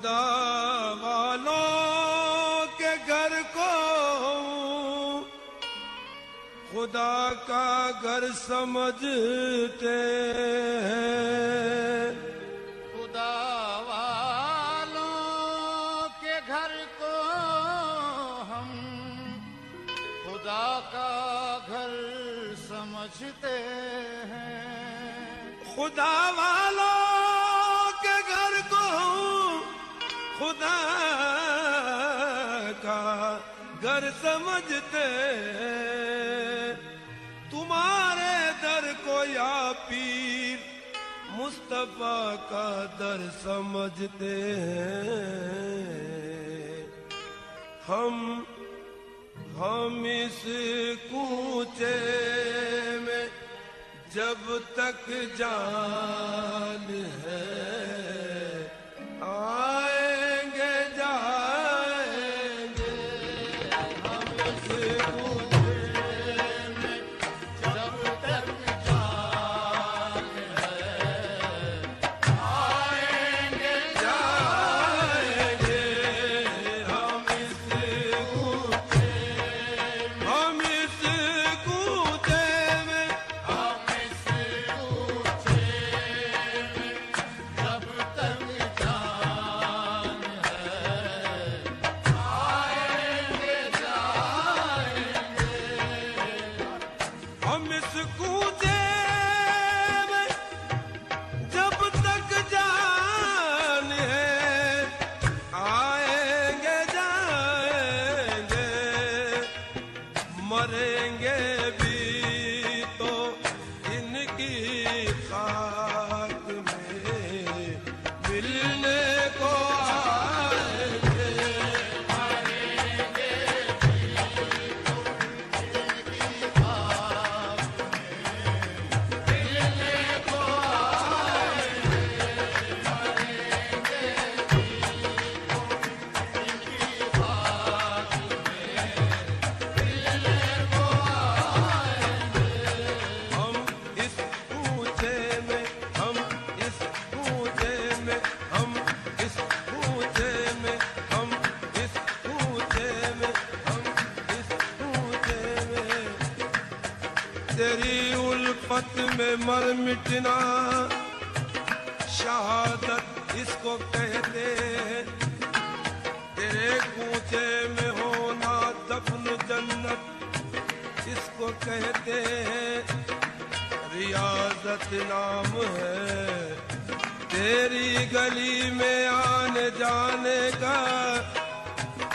खुदा वालों के घर को खुदा का घर समझते हैं। खुदा वालों के घर को हम खुदा का घर समझते हैं। खुदा वालों के घर को खुदा का घर समझते हैं। तुम्हारे दर को या पीर मुस्तफा का दर समझते हैं। हम इस कूचे में जब तक जान है आएंगे जाएंगे। हम इस कूचे में जब तक जान है आएंगे जाएंगे। हम इस कूचे में हम इस कूचे में जब तक जान है आएंगे जाएंगे। हम इस कूचे में जब तक जान है आएंगे जाएंगे। मरेंगे भी तो इनकी खाक में मिलने को आएंगे। हम इस कूचे में हम इस कूचे में हम इस कूचे में हम इस कूचे में हम इस कूचे में तेरी उल्फत में मर मिटना शहादत इसको कहते हैं। तेरे कूचे में होना दफन जन्नत इसको कहते हैं। रियाजत नाम है तेरी गली में आने जाने का।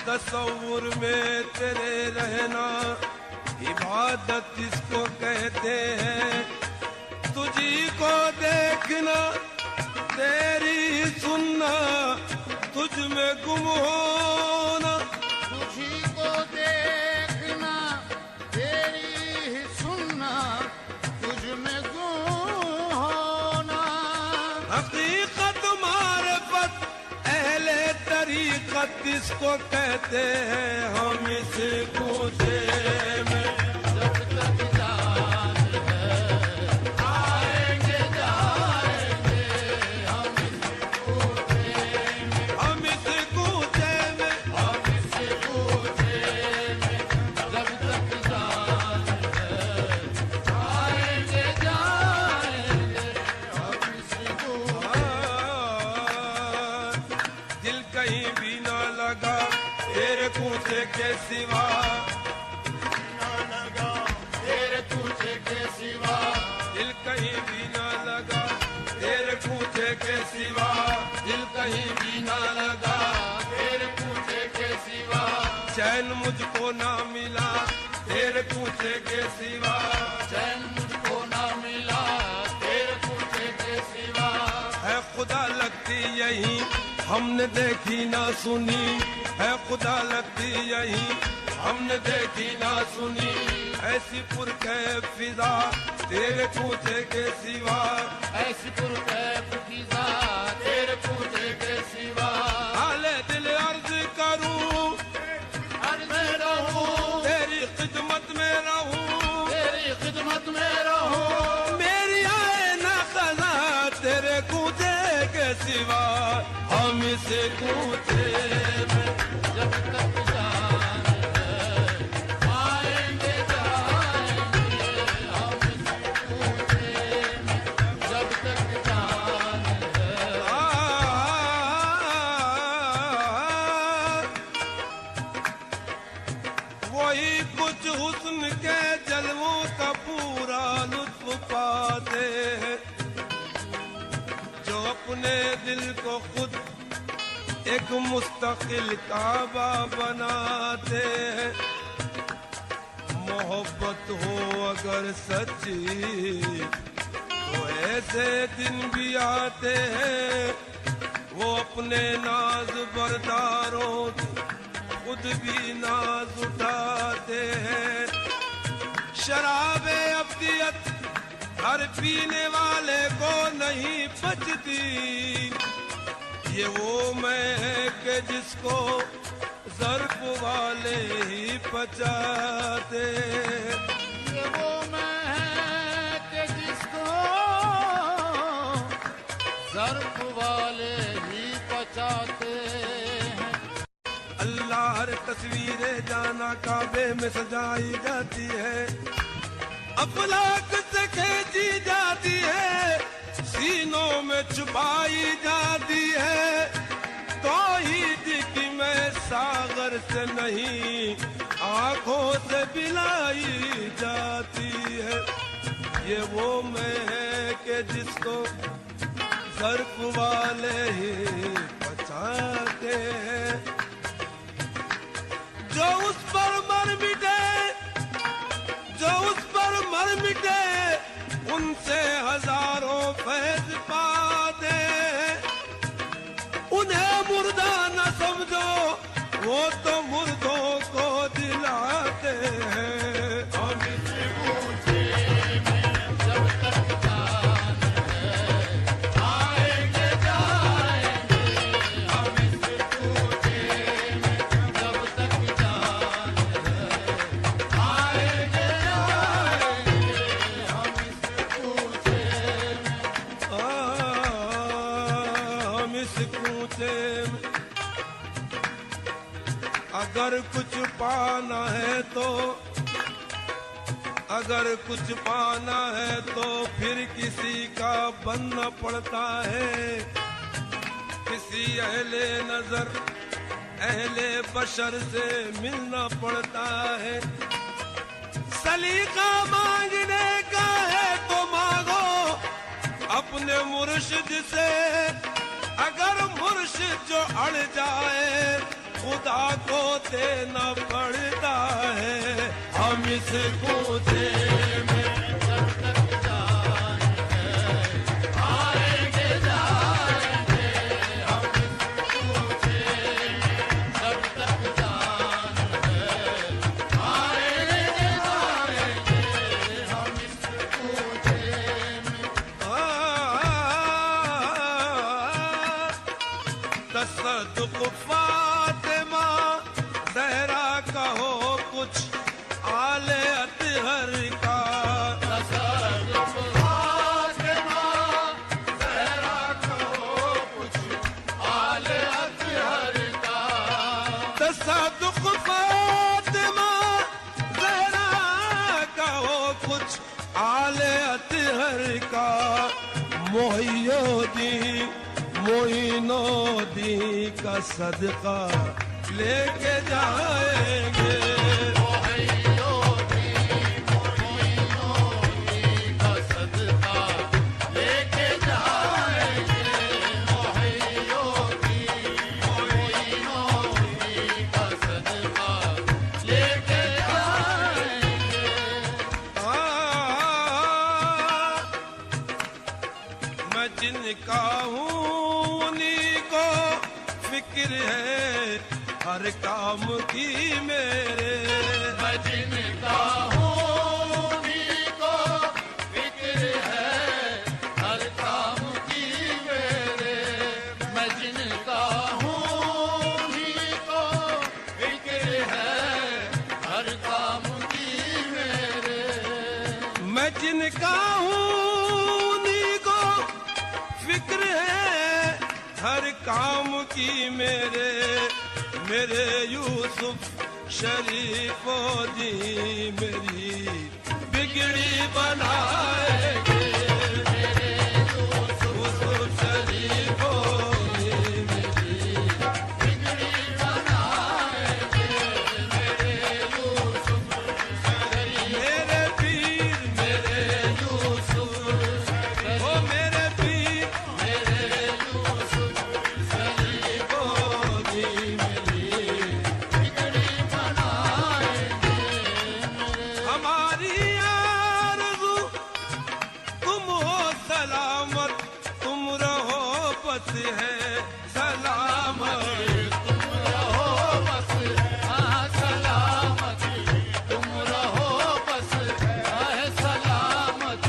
तसव्वुर में तेरे रहना इबादत इसको कहते हैं। तुझी को देखना तेरी सुनना तुझ में गुम होना। तुझी को देखना तेरी ही सुनना तुझ में गुम होना। हकीकत मारिफत अहले तरीकत इसको कहते हैं। हम इस कूचे में जब तक जान है आएंगे जाएंगे। हम इस कूचे में हम इस कूचे में हम इस कूचे में जब तक जान है आएंगे जाएंगे। हम इस कूचे दिल कहीं भी ना लगा तेरे कूचे के सिवा। तेरे कूचे के सिवा दिल कहीं भी ना लगा तेरे कूचे के सिवा। दिल कहीं भी ना लगा तेरे कूचे के सिवा। चैन मुझको ना मिला तेरे कूचे के सिवा। चैन मुझको ना मिला तेरे कूचे के सिवा। है खुदा लगती यही हमने देखी ना सुनी। है खुदा लगती यही हमने देखी ना सुनी। ऐसी पुरकैफ फिजा तेरे कूचे के सिवा। ऐसी पुरकैफ फिजा तेरे कूचे के सिवा। हाले दिल अर्ज करूं हर में रहूं तेरी खिदमत में रहूं। तेरी खिदमत में रहूं। मेरी आए ना खजा तेरे कूचे के सिवा। हम इस कूचे में जब तक जान है आएंगे जाएंगे हम इस कूचे में जब तक जान है। वही कुछ हुस्न के जलवों का पूरा लुत्फ पाते हैं जो अपने दिल को खुद एक मुस्तकिल काबा बनाते हैं। मोहब्बत हो अगर सच्ची तो ऐसे दिन भी आते हैं वो अपने नाज बरदारों खुद भी नाज उठाते हैं। शराबे अब्दियत हर पीने वाले को नहीं बचती, ये वो मैं है कि जिसको ज़र्फ वाले ही पचाते। ये वो मैं है कि जिसको ज़र्फ वाले ही पचाते हैं। अल्लाह हर तस्वीरें जाना काबे में सजाई जाती है, अफलाक से खींची जाती है, सीनों में छुपाई जाती है। तौहीद की मैं सागर से नहीं आंखों से पिलाई जाती है। ये वो मैं है कि जिसको ज़र्फ वाले ही बचाते हैं। जो उस पर मर मिटे, जो उस पर मर मिटे उनसे हजारों फैज पाते। उन्हें मुर्दा न समझो वो तो मुर्दों को दिलाते हैं। हम इस कूचे में जब तक जान है आएंगे जाएंगे हम इस कूचे में जब तक जान है आएंगे जाएंगे हम इस कूचे में। हम इस कूचे में अगर कुछ पाना है तो, अगर कुछ पाना है तो फिर किसी का बनना पड़ता है। किसी अहले नजर अहले बशर से मिलना पड़ता है। सलीका मांगने का है तो मांगो अपने मुर्शिद से, अगर मुर्शिद जो अड़ जाए खुदा को देना पड़ता है। हम इस कूचे में जब तक जान है आएंगे जाएंगे हम इस कूचे में जब तक जान है आएंगे जाएंगे हम इस कूचे में। तसद्दुक़ फातिमा ज़हरा का हो कुछ आले अतहर का। तसद्दुक़ फातिमा ज़हरा का हो कुछ आले अतहर का। तसद्दुक़ फातिमा ज़हरा का हो कुछ आले अतहर का। मोइनुद्दीन का सदका लेके जाएंगे। का सदका लेके जाएंगे का सदका लेके जाएंगे। मैं जिनका हूँ उन्हीं को फिक्र है हर काम की मेरे। मैं जिनका हूँ उन्हीं को फिक्र है हर काम की मेरे। मैं जिनका हूँ उन्हीं को फिक्र है हर काम की मेरे। मैं जिनका हूँ उन्हीं को फिक्र है हर काम की मेरे यूसुफ शरीफों दी मेरी बिगड़ी बनाएंगे मेरे यूसुफ शरीफों दी मेरी बिगड़ी बनाएंगे मेरे यूसुफ शरीफ मेरे पीर मेरे यूसुफ ओ मेरे पीर मेरे यूसुफ शरीफों दी मेरी बिगड़ी बनाएंगे हमारी आरज़ू तुम हो सलामत तुम रहो बस है सलामत तुम रहो बस सलामत तुम रहो बस है सलामत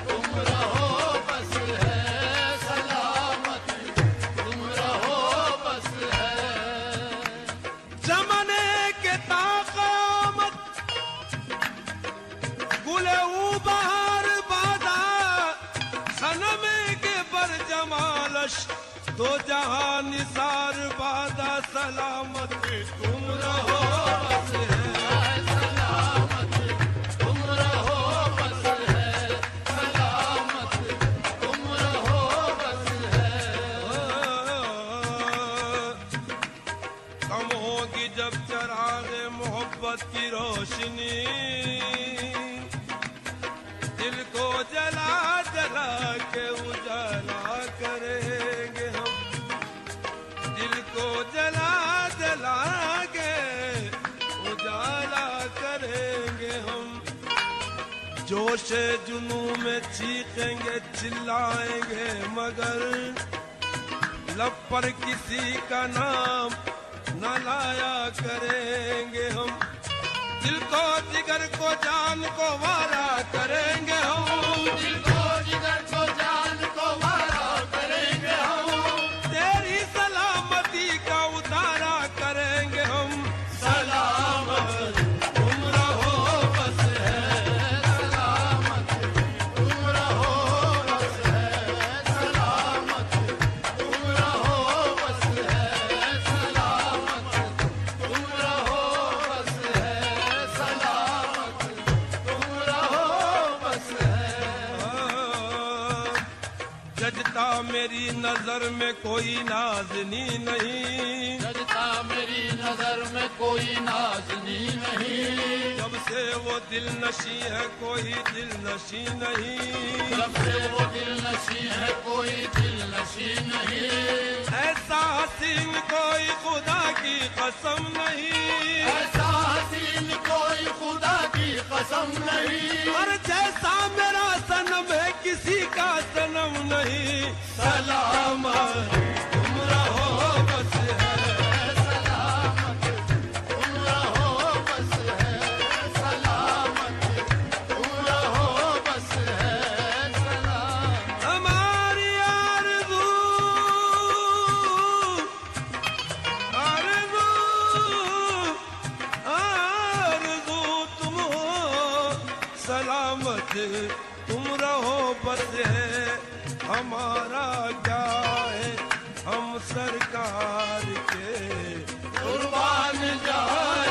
तुम रहो बस है सलामत तुम रहो बस है जमाने के ताक़ामत गुले उबार बादा सनमे के बर जमालश तो जहां निसार बादा सलामत तुम रहो बस है सलामत तुम रहो बस है सलामत तुम रहो बस है कम होगी जब चरागे मोहब्बत की रोशनी दिल को जला जला के उजाला करेंगे हम दिल को जला जला के उजाला करेंगे हम जोश जुनू में चीखेंगे चिल्लाएंगे मगर लब पर किसी का नाम न लाया करेंगे हम दिल को जिगर को जान को वारा करेंगे हम दिल को जिगर को जान को वारा करेंगे हम तेरी सलामती का उतारा करेंगे हम सलामत तुम रहो बस है सलामत तुम रहो बस है सलामत तुम रहो बस है सलामत तुम रहो बस है सलामत तुम रहो बस है जजता मेरी नजर में कोई नाज़नी नहीं जजता मेरी नजर में कोई नाज़नी नहीं जब से वो दिल नशी है कोई दिल नशी नहीं जब से वो दिल नशी है कोई दिल नशी नहीं ऐसा हसीन कोई खुदा की कसम नहीं ऐसा हसीन कोई खुदा की कसम नहीं और जैसा मेरा सनम है किसी का सनम नहीं सलामत तुम रहो बस है सलामत तुम रहो बस है सलामत तुम रहो बस है सलामत हमारी आरज़ू आरज़ू आरज़ू तुम हो सलामत तुम रहो बस है हमारा क्या है हम सरकार के कुर्बान जाए